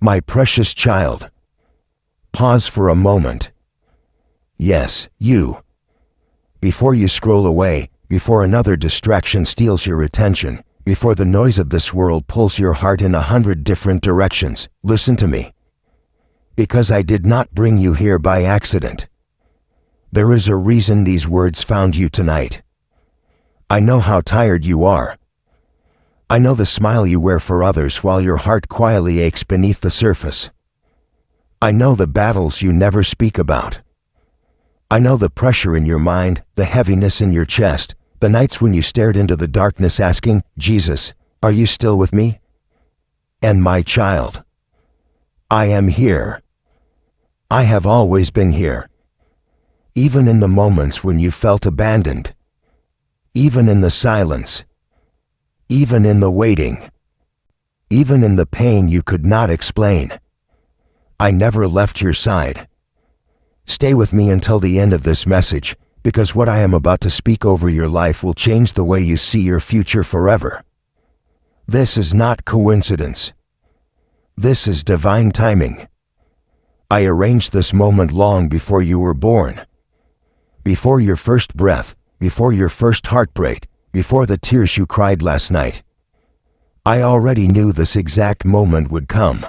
My precious child, pause for a moment. Yes, you. Before you scroll away, before another distraction steals your attention, before the noise of this world pulls your heart in 100 different directions, listen to me. Because I did not bring you here by accident. There is a reason these words found you tonight. I know how tired you are. I know the smile you wear for others while your heart quietly aches beneath the surface. I know the battles you never speak about. I know the pressure in your mind, the heaviness in your chest, the nights when you stared into the darkness asking, Jesus, are you still with me? And my child, I am here. I have always been here. Even in the moments when you felt abandoned. Even in the silence. Even in the waiting. Even in the pain you could not explain. I never left your side. Stay with me until the end of this message, because what I am about to speak over your life will change the way you see your future forever. This is not coincidence. This is divine timing. I arranged this moment long before you were born. Before your first breath, before your first heartbreak, before the tears you cried last night. I already knew this exact moment would come.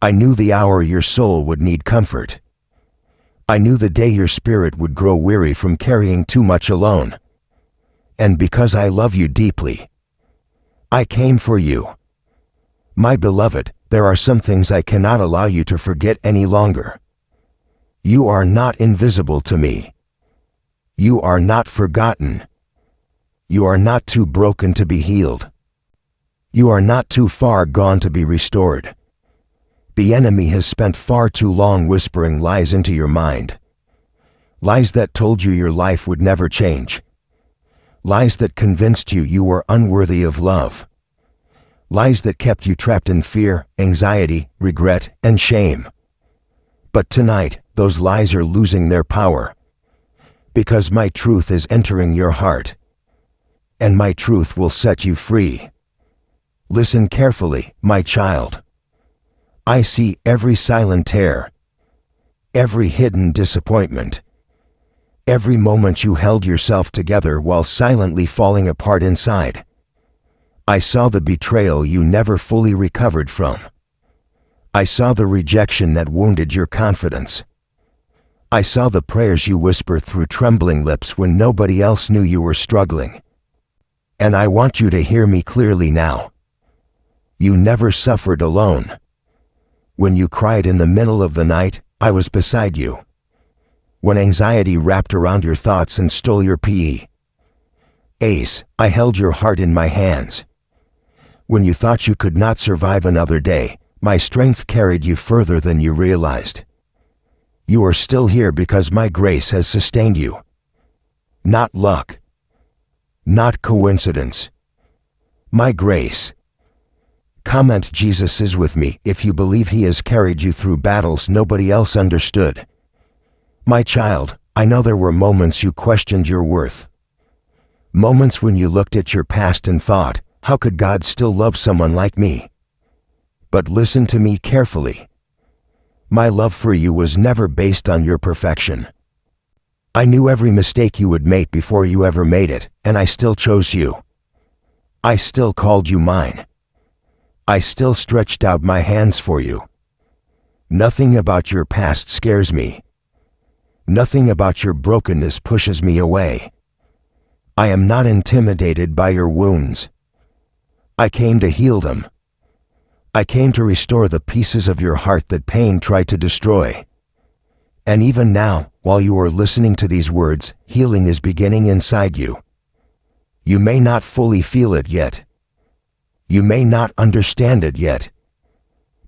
I knew the hour your soul would need comfort. I knew the day your spirit would grow weary from carrying too much alone. And because I love you deeply, I came for you. My beloved, there are some things I cannot allow you to forget any longer. You are not invisible to me. You are not forgotten. You are not too broken to be healed. You are not too far gone to be restored. The enemy has spent far too long whispering lies into your mind. Lies that told you your life would never change. Lies that convinced you you were unworthy of love. Lies that kept you trapped in fear, anxiety, regret, and shame. But tonight, those lies are losing their power. Because my truth is entering your heart. And my truth will set you free. Listen carefully, my child. I see every silent tear, every hidden disappointment, every moment you held yourself together while silently falling apart inside. I saw the betrayal you never fully recovered from. I saw the rejection that wounded your confidence. I saw the prayers you whispered through trembling lips when nobody else knew you were struggling. And I want you to hear me clearly now. You never suffered alone. When you cried in the middle of the night, I was beside you. When anxiety wrapped around your thoughts and stole your peace, I held your heart in my hands. When you thought you could not survive another day, my strength carried you further than you realized. You are still here because my grace has sustained you. Not luck. Not coincidence. My grace. Comment Jesus is with me if you believe he has carried you through battles nobody else understood. My child, I know there were moments you questioned your worth. Moments when you looked at your past and thought, how could God still love someone like me? But listen to me carefully. My love for you was never based on your perfection. I knew every mistake you would make before you ever made it, and I still chose you. I still called you mine. I still stretched out my hands for you. Nothing about your past scares me. Nothing about your brokenness pushes me away. I am not intimidated by your wounds. I came to heal them. I came to restore the pieces of your heart that pain tried to destroy. And even now, while you are listening to these words, healing is beginning inside you. You may not fully feel it yet. You may not understand it yet.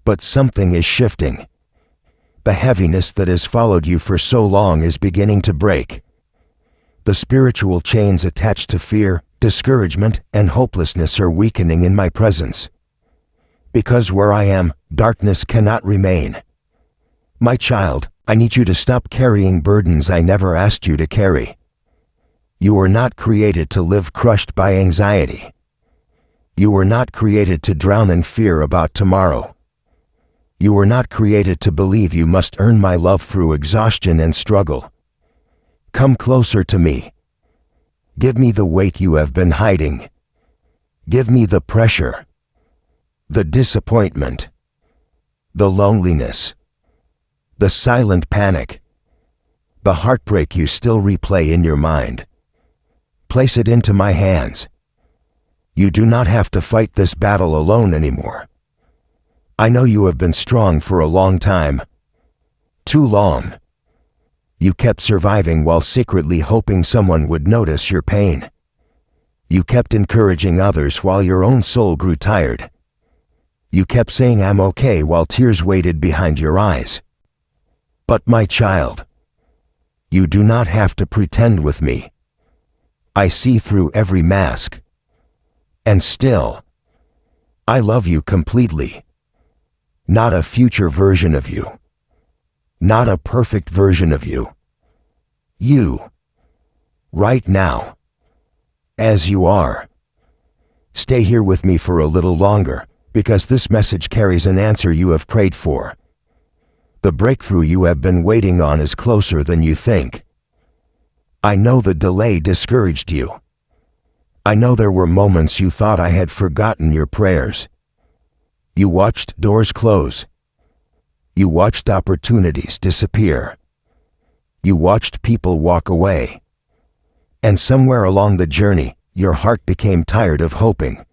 But something is shifting. The heaviness that has followed you for so long is beginning to break. The spiritual chains attached to fear, discouragement, and hopelessness are weakening in my presence. Because where I am, darkness cannot remain. My child, I need you to stop carrying burdens I never asked you to carry. You were not created to live crushed by anxiety. You were not created to drown in fear about tomorrow. You were not created to believe you must earn my love through exhaustion and struggle. Come closer to me. Give me the weight you have been hiding. Give me the pressure, the disappointment, the loneliness, the silent panic, the heartbreak you still replay in your mind. Place it into my hands. You do not have to fight this battle alone anymore. I know you have been strong for a long time. Too long. You kept surviving while secretly hoping someone would notice your pain. You kept encouraging others while your own soul grew tired. You kept saying I'm okay while tears waited behind your eyes. But my child, you do not have to pretend with me. I see through every mask. And still, I love you completely. Not a future version of you. Not a perfect version of you. You. Right now. As you are. Stay here with me for a little longer, because this message carries an answer you have prayed for. The breakthrough you have been waiting on is closer than you think. I know the delay discouraged you. I know there were moments you thought I had forgotten your prayers. You watched doors close. You watched opportunities disappear. You watched people walk away. And somewhere along the journey, your heart became tired of hoping.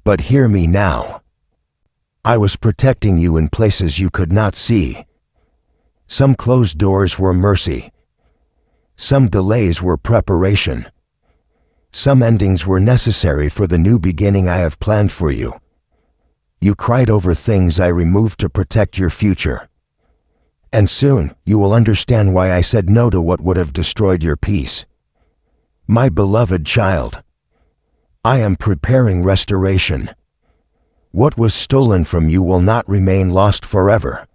But hear me now. I was protecting you in places you could not see. Some closed doors were mercy. Some delays were preparation. Some endings were necessary for the new beginning I have planned for you. You cried over things I removed to protect your future. And soon, you will understand why I said no to what would have destroyed your peace. My beloved child, I am preparing restoration. What was stolen from you will not remain lost forever.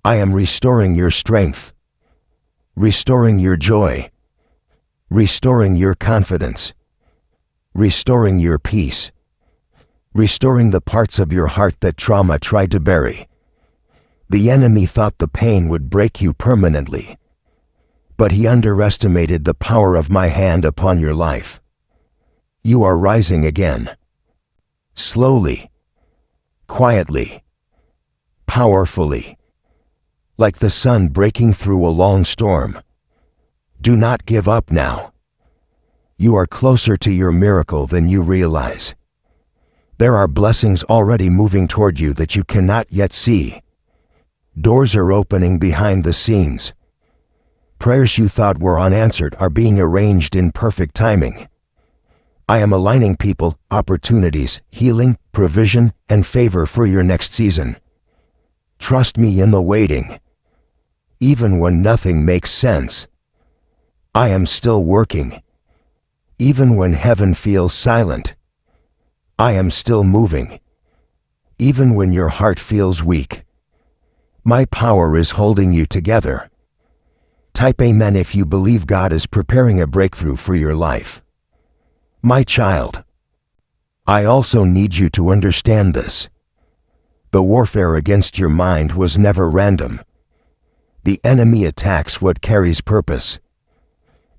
I am restoring your strength, restoring your joy, restoring your confidence, restoring your peace, restoring the parts of your heart that trauma tried to bury. The enemy thought the pain would break you permanently, but he underestimated the power of my hand upon your life. You are rising again. Slowly, quietly, powerfully, like the sun breaking through a long storm. Do not give up now. You are closer to your miracle than you realize. There are blessings already moving toward you that you cannot yet see. Doors are opening behind the scenes. Prayers you thought were unanswered are being arranged in perfect timing. I am aligning people, opportunities, healing, provision, and favor for your next season. Trust me in the waiting. Even when nothing makes sense, I am still working. Even when heaven feels silent, I am still moving. Even when your heart feels weak, my power is holding you together. Type Amen if you believe God is preparing a breakthrough for your life. My child, I also need you to understand this. The warfare against your mind was never random. The enemy attacks what carries purpose.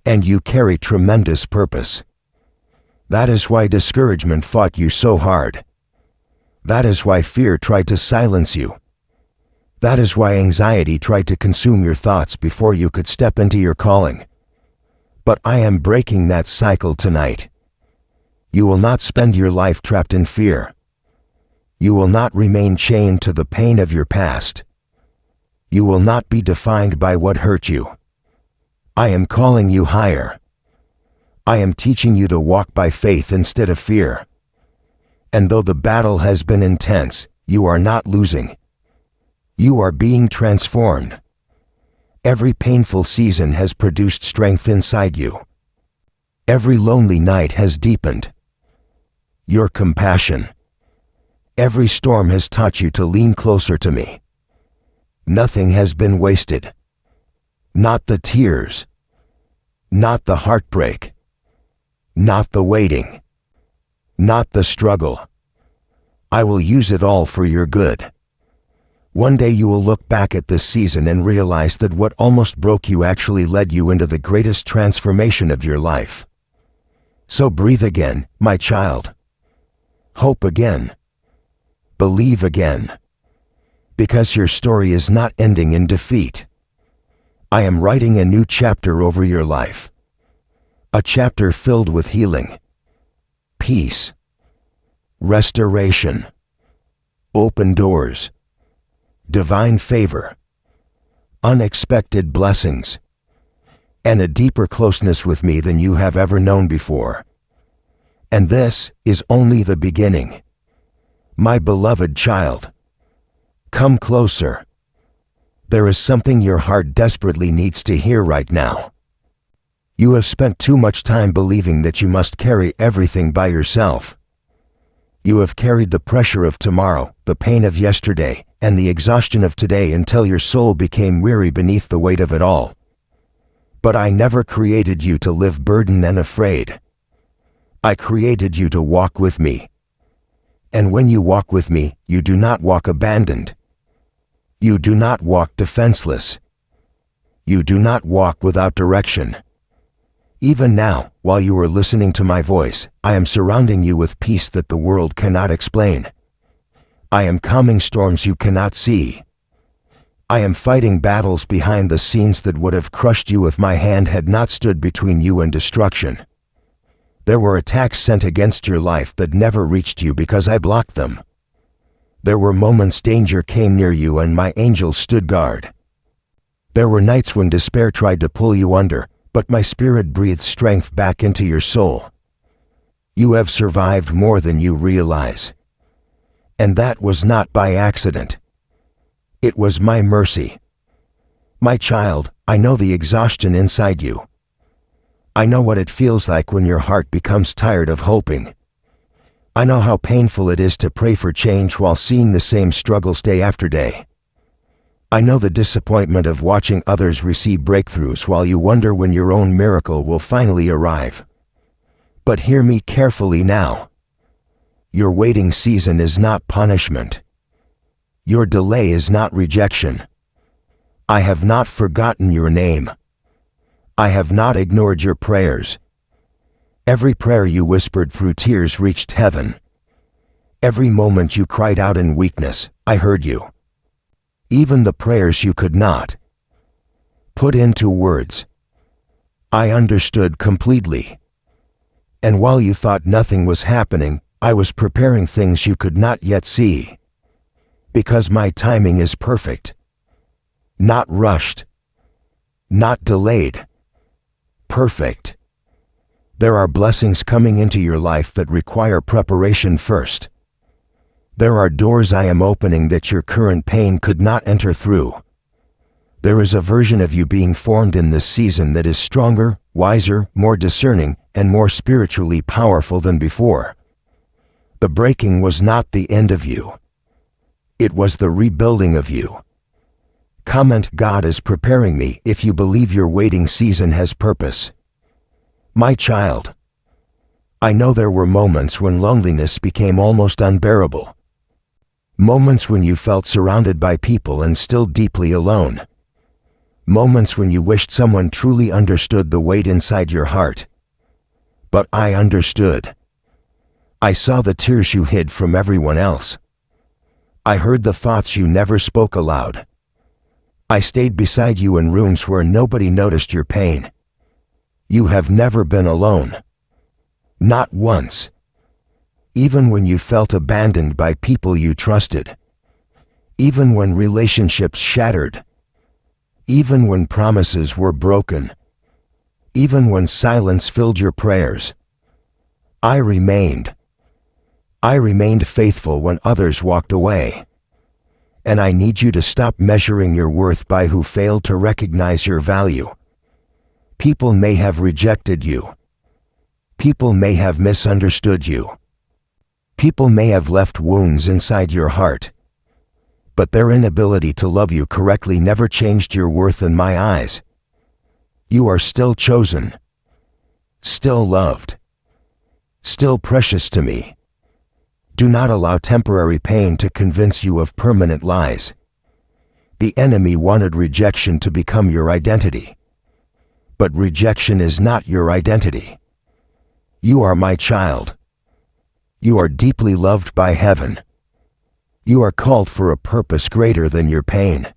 And you carry tremendous purpose. That is why discouragement fought you so hard. That is why fear tried to silence you. That is why anxiety tried to consume your thoughts before you could step into your calling. But I am breaking that cycle tonight. You will not spend your life trapped in fear. You will not remain chained to the pain of your past. You will not be defined by what hurt you. I am calling you higher. I am teaching you to walk by faith instead of fear. And though the battle has been intense, you are not losing. You are being transformed. Every painful season has produced strength inside you. Every lonely night has deepened your compassion. Every storm has taught you to lean closer to me. Nothing has been wasted. Not the tears. Not the heartbreak. Not the waiting. Not the struggle. I will use it all for your good. One day you will look back at this season and realize that what almost broke you actually led you into the greatest transformation of your life. So breathe again, my child. Hope again. Believe again. Because your story is not ending in defeat. I am writing a new chapter over your life. A chapter filled with healing, peace, restoration, open doors, divine favor, unexpected blessings, and a deeper closeness with me than you have ever known before. And this is only the beginning. My beloved child, come closer. There is something your heart desperately needs to hear right now. You have spent too much time believing that you must carry everything by yourself. You have carried the pressure of tomorrow, the pain of yesterday, and the exhaustion of today until your soul became weary beneath the weight of it all. But I never created you to live burdened and afraid. I created you to walk with me. And when you walk with me, you do not walk abandoned. You do not walk defenseless. You do not walk without direction. Even now, while you are listening to my voice, I am surrounding you with peace that the world cannot explain. I am calming storms you cannot see. I am fighting battles behind the scenes that would have crushed you if my hand had not stood between you and destruction. There were attacks sent against your life that never reached you because I blocked them. There were moments danger came near you and my angels stood guard. There were nights when despair tried to pull you under, but my spirit breathed strength back into your soul. You have survived more than you realize. And that was not by accident. It was my mercy. My child, I know the exhaustion inside you. I know what it feels like when your heart becomes tired of hoping. I know how painful it is to pray for change while seeing the same struggles day after day. I know the disappointment of watching others receive breakthroughs while you wonder when your own miracle will finally arrive. But hear me carefully now. Your waiting season is not punishment. Your delay is not rejection. I have not forgotten your name. I have not ignored your prayers. Every prayer you whispered through tears reached heaven. Every moment you cried out in weakness, I heard you. Even the prayers you could not put into words, I understood completely. And while you thought nothing was happening, I was preparing things you could not yet see. Because my timing is perfect. Not rushed. Not delayed. Perfect. There are blessings coming into your life that require preparation first. There are doors I am opening that your current pain could not enter through. There is a version of you being formed in this season that is stronger, wiser, more discerning, and more spiritually powerful than before. The breaking was not the end of you. It was the rebuilding of you. Comment God is preparing me if you believe your waiting season has purpose. My child, I know there were moments when loneliness became almost unbearable. Moments when you felt surrounded by people and still deeply alone. Moments when you wished someone truly understood the weight inside your heart. But I understood. I saw the tears you hid from everyone else. I heard the thoughts you never spoke aloud. I stayed beside you in rooms where nobody noticed your pain. You have never been alone. Not once. Even when you felt abandoned by people you trusted. Even when relationships shattered. Even when promises were broken. Even when silence filled your prayers. I remained. I remained faithful when others walked away. And I need you to stop measuring your worth by who failed to recognize your value. People may have rejected you. People may have misunderstood you. People may have left wounds inside your heart. But their inability to love you correctly never changed your worth in my eyes. You are still chosen. Still loved. Still precious to me. Do not allow temporary pain to convince you of permanent lies. The enemy wanted rejection to become your identity. But rejection is not your identity. You are my child. You are deeply loved by heaven. You are called for a purpose greater than your pain.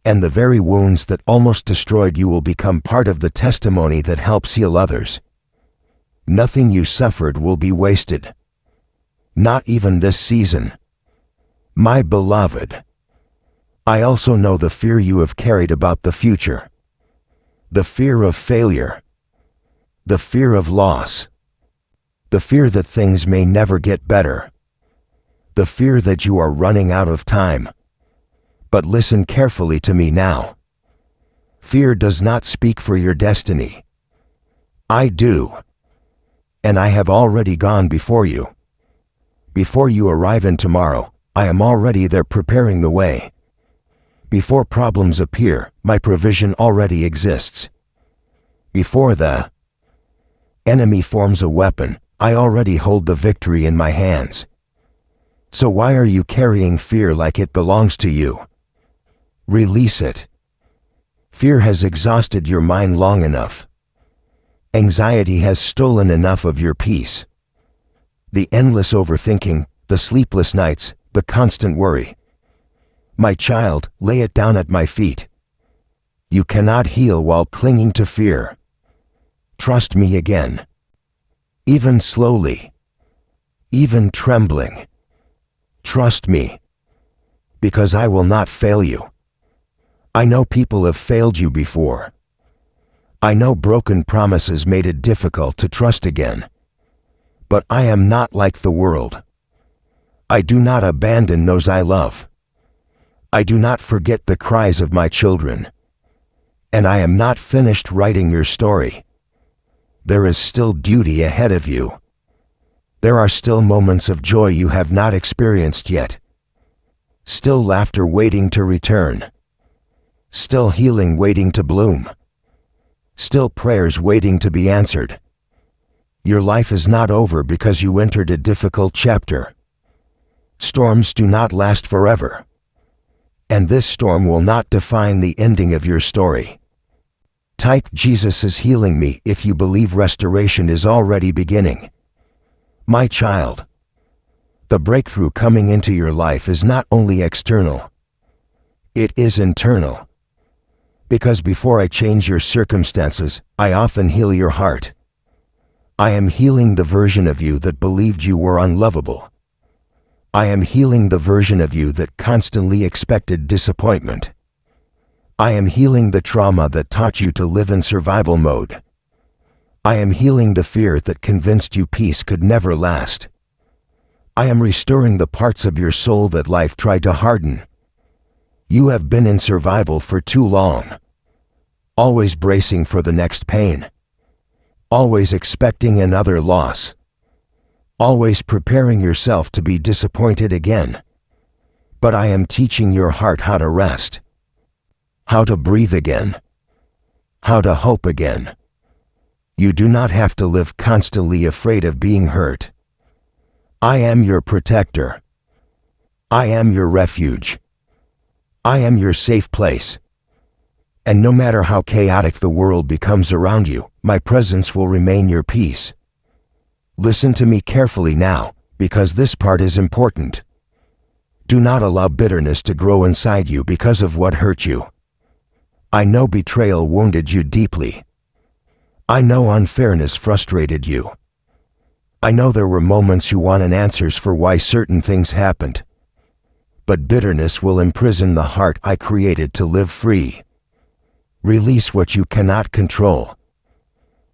And the very wounds that almost destroyed you will become part of the testimony that helps heal others. Nothing you suffered will be wasted. Not even this season. My beloved, I also know the fear you have carried about the future. The fear of failure. The fear of loss. The fear that things may never get better. The fear that you are running out of time. But listen carefully to me now. Fear does not speak for your destiny. I do. And I have already gone before you. Before you arrive in tomorrow, I am already there preparing the way. Before problems appear, my provision already exists. Before the enemy forms a weapon, I already hold the victory in my hands. So why are you carrying fear like it belongs to you? Release it. Fear has exhausted your mind long enough. Anxiety has stolen enough of your peace. The endless overthinking, the sleepless nights, the constant worry. My child, lay it down at my feet. You cannot heal while clinging to fear. Trust me again. Even slowly. Even trembling. Trust me. Because I will not fail you. I know people have failed you before. I know broken promises made it difficult to trust again. But I am not like the world. I do not abandon those I love. I do not forget the cries of my children. And I am not finished writing your story. There is still duty ahead of you. There are still moments of joy you have not experienced yet. Still laughter waiting to return. Still healing waiting to bloom. Still prayers waiting to be answered. Your life is not over because you entered a difficult chapter. Storms do not last forever. And this storm will not define the ending of your story. Type "Jesus is healing me" if you believe restoration is already beginning. My child, the breakthrough coming into your life is not only external. It is internal. Because before I change your circumstances, I often heal your heart. I am healing the version of you that believed you were unlovable. I am healing the version of you that constantly expected disappointment. I am healing the trauma that taught you to live in survival mode. I am healing the fear that convinced you peace could never last. I am restoring the parts of your soul that life tried to harden. You have been in survival for too long. Always bracing for the next pain. Always expecting another loss. Always preparing yourself to be disappointed again. But I am teaching your heart how to rest. How to breathe again. How to hope again. You do not have to live constantly afraid of being hurt. I am your protector. I am your refuge. I am your safe place. And no matter how chaotic the world becomes around you, my presence will remain your peace. Listen to me carefully now, because this part is important. Do not allow bitterness to grow inside you because of what hurt you. I know betrayal wounded you deeply. I know unfairness frustrated you. I know there were moments you wanted answers for why certain things happened. But bitterness will imprison the heart I created to live free. Release what you cannot control.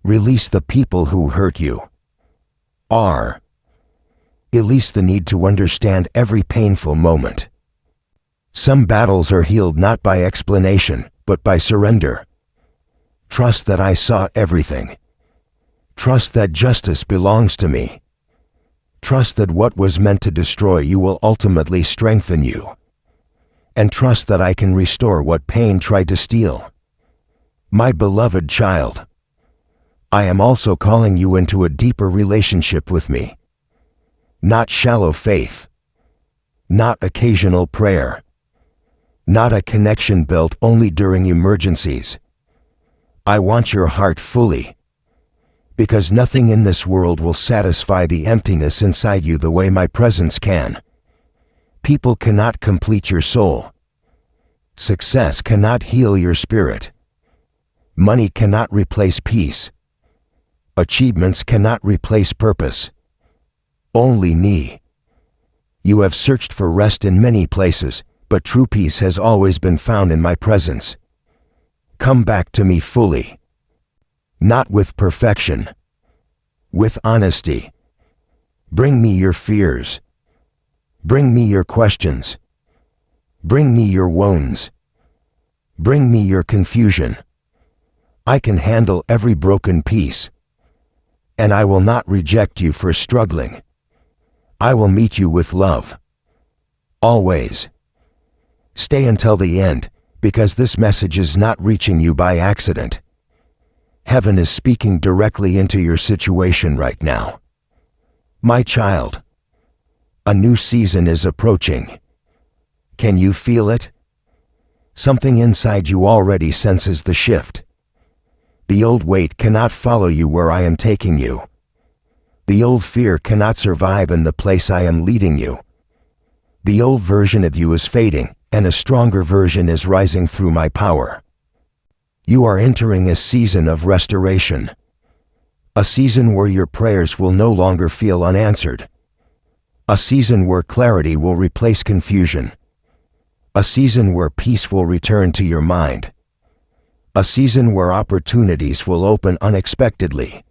Release the people who hurt you. Release the need to understand every painful moment. Some battles are healed not by explanation, but by surrender. Trust that I saw everything. Trust that justice belongs to me. Trust that what was meant to destroy you will ultimately strengthen you. And trust that I can restore what pain tried to steal. My beloved child, I am also calling you into a deeper relationship with me. Not shallow faith. Not occasional prayer. not a connection built only during emergencies. I want your heart fully, because nothing in this world will satisfy the emptiness inside you the way my presence can. People cannot complete your soul. Success cannot heal your spirit. Money cannot replace peace. Achievements cannot replace purpose. Only me. You have searched for rest in many places, but true peace has always been found in my presence. Come back to me fully. Not with perfection. With honesty. Bring me your fears. Bring me your questions. Bring me your wounds. Bring me your confusion. I can handle every broken piece. And I will not reject you for struggling. I will meet you with love. Always. Stay until the end, because this message is not reaching you by accident. Heaven is speaking directly into your situation right now. My child, a new season is approaching. Can you feel it? Something inside you already senses the shift. The old weight cannot follow you where I am taking you. The old fear cannot survive in the place I am leading you. The old version of you is fading, and a stronger version is rising through my power. You are entering a season of restoration. A season where your prayers will no longer feel unanswered. A season where clarity will replace confusion. A season where peace will return to your mind. A season where opportunities will open unexpectedly.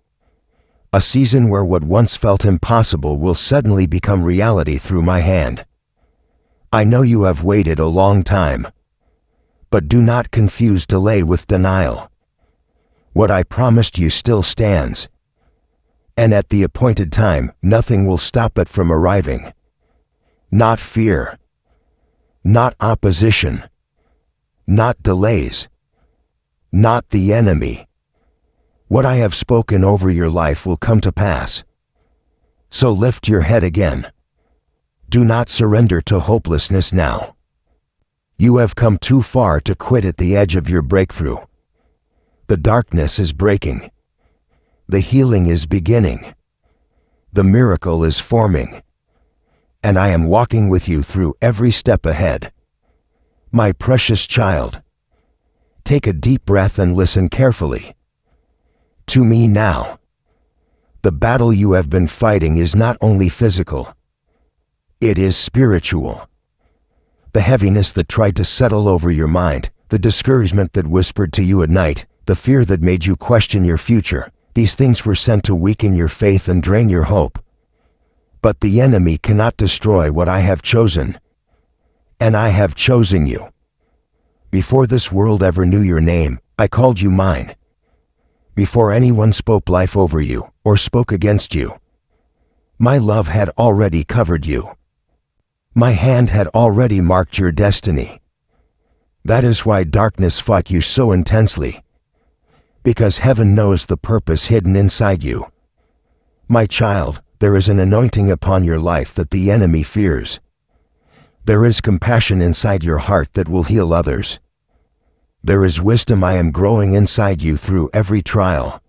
A season where what once felt impossible will suddenly become reality through my hand. I know you have waited a long time. But do not confuse delay with denial. What I promised you still stands. And at the appointed time, nothing will stop it from arriving. Not fear. Not opposition. Not delays. Not the enemy. What I have spoken over your life will come to pass. So lift your head again. Do not surrender to hopelessness now. You have come too far to quit at the edge of your breakthrough. The darkness is breaking. The healing is beginning. The miracle is forming. And I am walking with you through every step ahead. My precious child, take a deep breath and listen carefully. To me now. The battle you have been fighting is not only physical. It is spiritual. The heaviness that tried to settle over your mind, the discouragement that whispered to you at night, the fear that made you question your future, these things were sent to weaken your faith and drain your hope. But the enemy cannot destroy what I have chosen. And I have chosen you. Before this world ever knew your name, I called you mine. Before anyone spoke life over you or spoke against you, my love had already covered you. My hand had already marked your destiny. That is why darkness fought you so intensely. Because heaven knows the purpose hidden inside you. My child, there is an anointing upon your life that the enemy fears. There is compassion inside your heart that will heal others. There is wisdom I am growing inside you through every trial.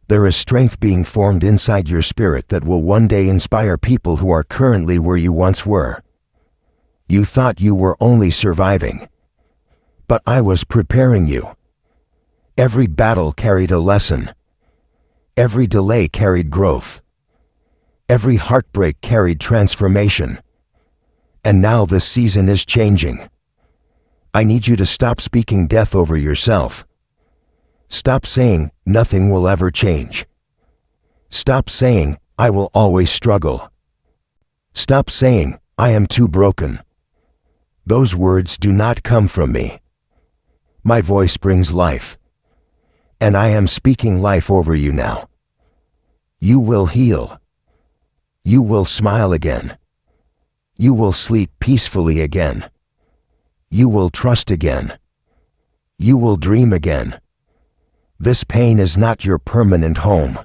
There is strength being formed inside your spirit that will one day inspire people who are currently where you once were. You thought you were only surviving. But I was preparing you. Every battle carried a lesson. Every delay carried growth. Every heartbreak carried transformation. And now this season is changing. I need you to stop speaking death over yourself. Stop saying, nothing will ever change. Stop saying, I will always struggle. Stop saying, I am too broken. Those words do not come from me. My voice brings life. And I am speaking life over you now. You will heal. You will smile again. You will sleep peacefully again. You will trust again. You will dream again. This pain is not your permanent home.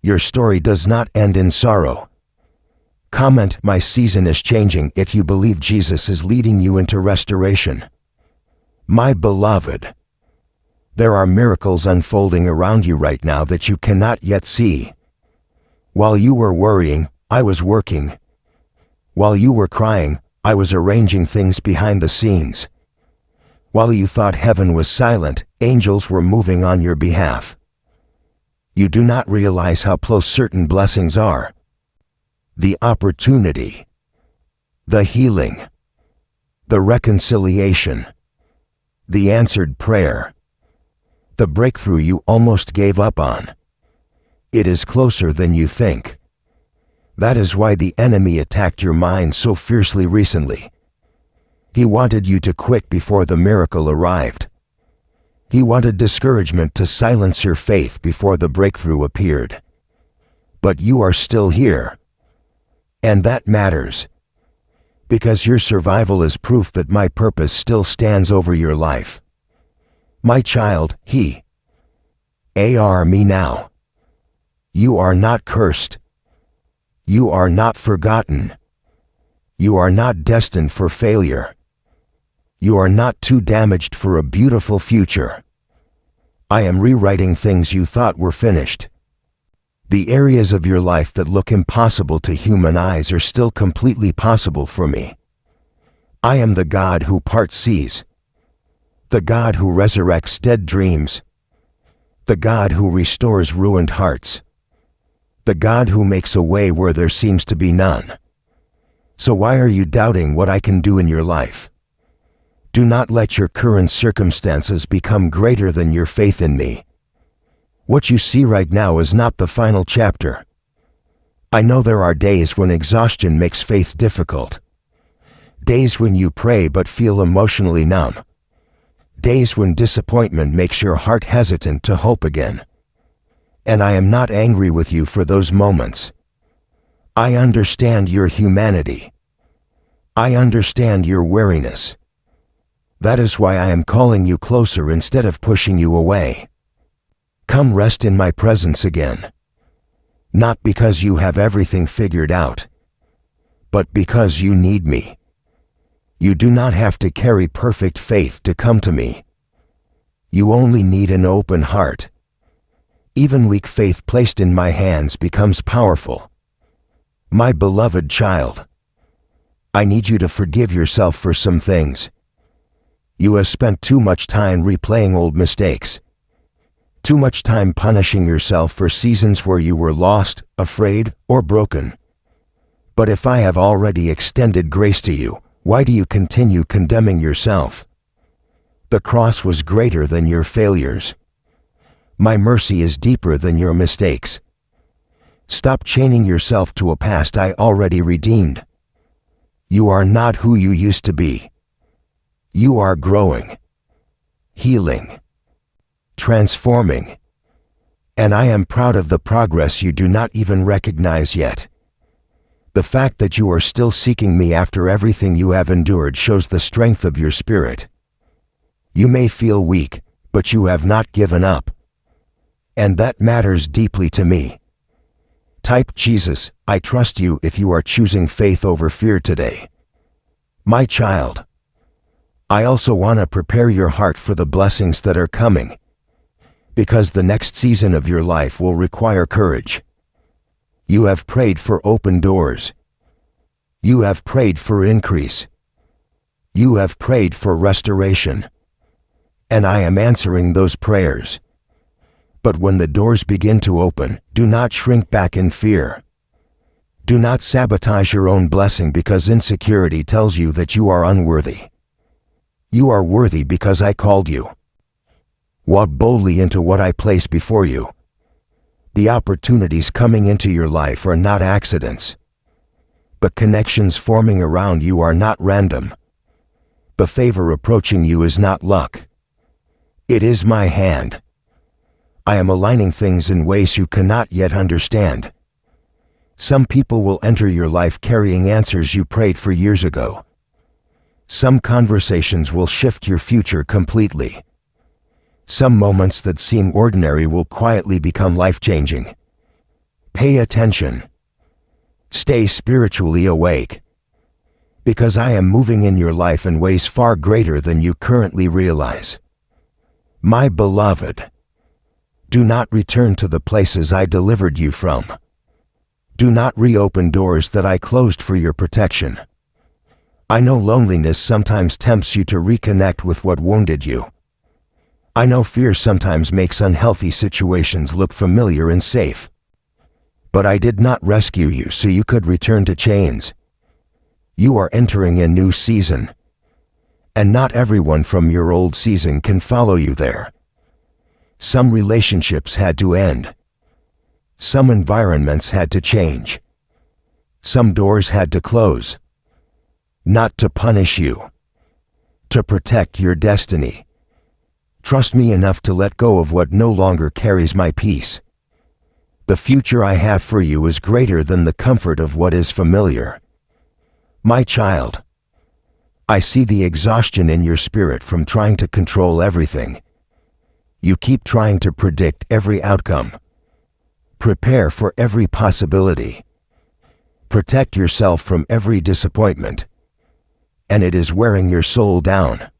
Your story does not end in sorrow. Comment, "My season is changing," if you believe Jesus is leading you into restoration. My beloved, there are miracles unfolding around you right now that you cannot yet see. While you were worrying, I was working. While you were crying, I was arranging things behind the scenes. While you thought heaven was silent, angels were moving on your behalf. You do not realize how close certain blessings are. The opportunity, the healing, the reconciliation, the answered prayer, the breakthrough you almost gave up on. It is closer than you think. That is why the enemy attacked your mind so fiercely recently. He wanted you to quit before the miracle arrived. He wanted discouragement to silence your faith before the breakthrough appeared. But you are still here. And that matters. Because your survival is proof that my purpose still stands over your life. My child, me now. You are not cursed. You are not forgotten. You are not destined for failure. You are not too damaged for a beautiful future. I am rewriting things you thought were finished. The areas of your life that look impossible to human eyes are still completely possible for me. I am the God who parts seas. The God who resurrects dead dreams. The God who restores ruined hearts. The God who makes a way where there seems to be none. So why are you doubting what I can do in your life? Do not let your current circumstances become greater than your faith in me. What you see right now is not the final chapter. I know there are days when exhaustion makes faith difficult. Days when you pray but feel emotionally numb. Days when disappointment makes your heart hesitant to hope again. And I am not angry with you for those moments. I understand your humanity. I understand your weariness. That is why I am calling you closer instead of pushing you away. Come rest in my presence again. Not because you have everything figured out, but because you need me. You do not have to carry perfect faith to come to me. You only need an open heart. Even weak faith placed in my hands becomes powerful. My beloved child, I need you to forgive yourself for some things. You have spent too much time replaying old mistakes. Too much time punishing yourself for seasons where you were lost, afraid, or broken. But if I have already extended grace to you, why do you continue condemning yourself? The cross was greater than your failures. My mercy is deeper than your mistakes. Stop chaining yourself to a past I already redeemed. You are not who you used to be. You are growing, healing, transforming, and I am proud of the progress you do not even recognize yet. The fact that you are still seeking me after everything you have endured shows the strength of your spirit. You may feel weak, but you have not given up. And that matters deeply to me. Type Jesus, I trust you if you are choosing faith over fear today. My child, I also want to prepare your heart for the blessings that are coming. Because the next season of your life will require courage. You have prayed for open doors. You have prayed for increase. You have prayed for restoration. And I am answering those prayers. But when the doors begin to open, do not shrink back in fear. Do not sabotage your own blessing because insecurity tells you that you are unworthy. You are worthy because I called you. Walk boldly into what I place before you. The opportunities coming into your life are not accidents. But connections forming around you are not random. The favor approaching you is not luck. It is my hand. I am aligning things in ways you cannot yet understand. Some people will enter your life carrying answers you prayed for years ago. Some conversations will shift your future completely. Some moments that seem ordinary will quietly become life-changing. Pay attention. Stay spiritually awake, because I am moving in your life in ways far greater than you currently realize. My beloved, do not return to the places I delivered you from. Do not reopen doors that I closed for your protection. I know loneliness sometimes tempts you to reconnect with what wounded you. I know fear sometimes makes unhealthy situations look familiar and safe. But I did not rescue you so you could return to chains. You are entering a new season, and not everyone from your old season can follow you there. Some relationships had to end. Some environments had to change. Some doors had to close. Not to punish you, to protect your destiny. Trust me enough to let go of what no longer carries my peace. The future I have for you is greater than the comfort of what is familiar. My child, I see the exhaustion in your spirit from trying to control everything. You keep trying to predict every outcome. Prepare for every possibility. Protect yourself from every disappointment. And it is wearing your soul down.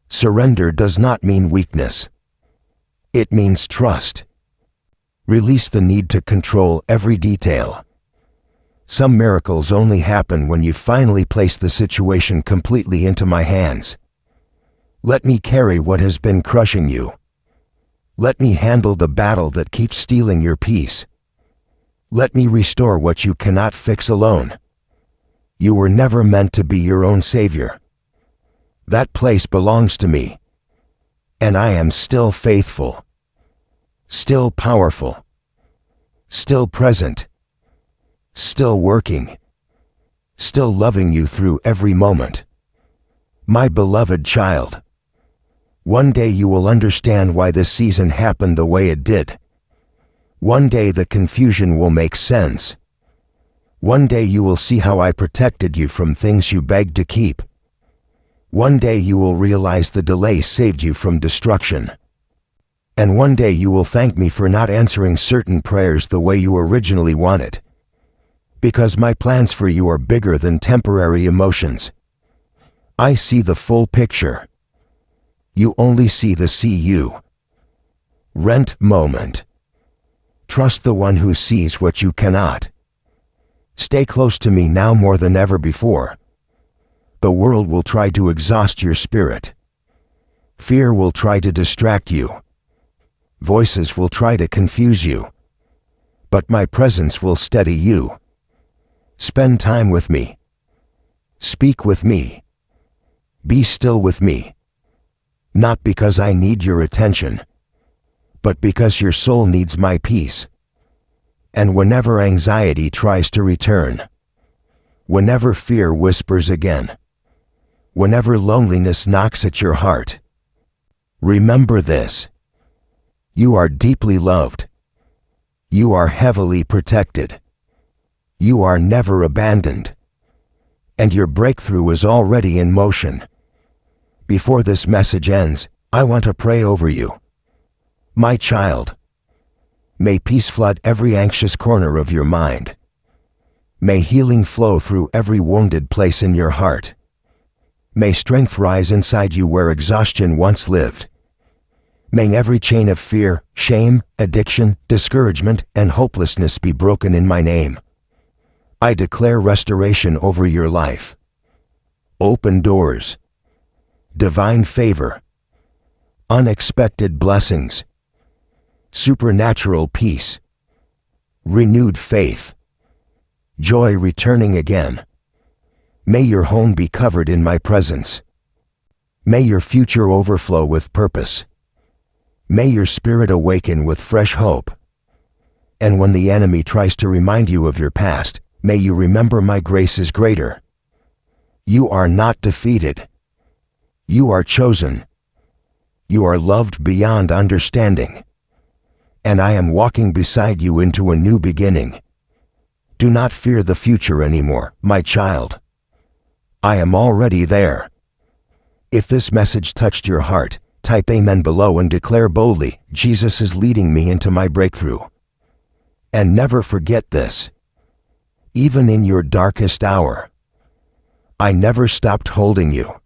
Surrender does not mean weakness. It means trust. Release the need to control every detail. Some miracles only happen when you finally place the situation completely into my hands. Let me carry what has been crushing you. Let me handle the battle that keeps stealing your peace. Let me restore what you cannot fix alone. You were never meant to be your own savior. That place belongs to me. And I am still faithful, still powerful, still present, still working, still loving you through every moment. My beloved child, one day you will understand why this season happened the way it did. One day the confusion will make sense. One day you will see how I protected you from things you begged to keep. One day you will realize the delay saved you from destruction. And one day you will thank me for not answering certain prayers the way you originally wanted. Because my plans for you are bigger than temporary emotions. I see the full picture. You only see the see-you. Rent moment. Trust the one who sees what you cannot. Stay close to me now more than ever before. The world will try to exhaust your spirit. Fear will try to distract you. Voices will try to confuse you. But my presence will steady you. Spend time with me. Speak with me. Be still with me. Not because I need your attention, but because your soul needs my peace. And whenever anxiety tries to return, whenever fear whispers again, whenever loneliness knocks at your heart, remember this. You are deeply loved. You are heavily protected. You are never abandoned. And your breakthrough is already in motion. Before this message ends, I want to pray over you. My child, may peace flood every anxious corner of your mind. May healing flow through every wounded place in your heart. May strength rise inside you where exhaustion once lived. May every chain of fear, shame, addiction, discouragement, and hopelessness be broken in my name. I declare restoration over your life. Open doors. Divine favor. Unexpected blessings. Supernatural peace. Renewed faith. Joy returning again. May your home be covered in my presence. May your future overflow with purpose. May your spirit awaken with fresh hope. And when the enemy tries to remind you of your past, may you remember my grace is greater. You are not defeated. You are chosen. You are loved beyond understanding. And I am walking beside you into a new beginning. Do not fear the future anymore, my child. I am already there. If this message touched your heart, type Amen below and declare boldly, Jesus is leading me into my breakthrough. And never forget this. even in your darkest hour. I never stopped holding you.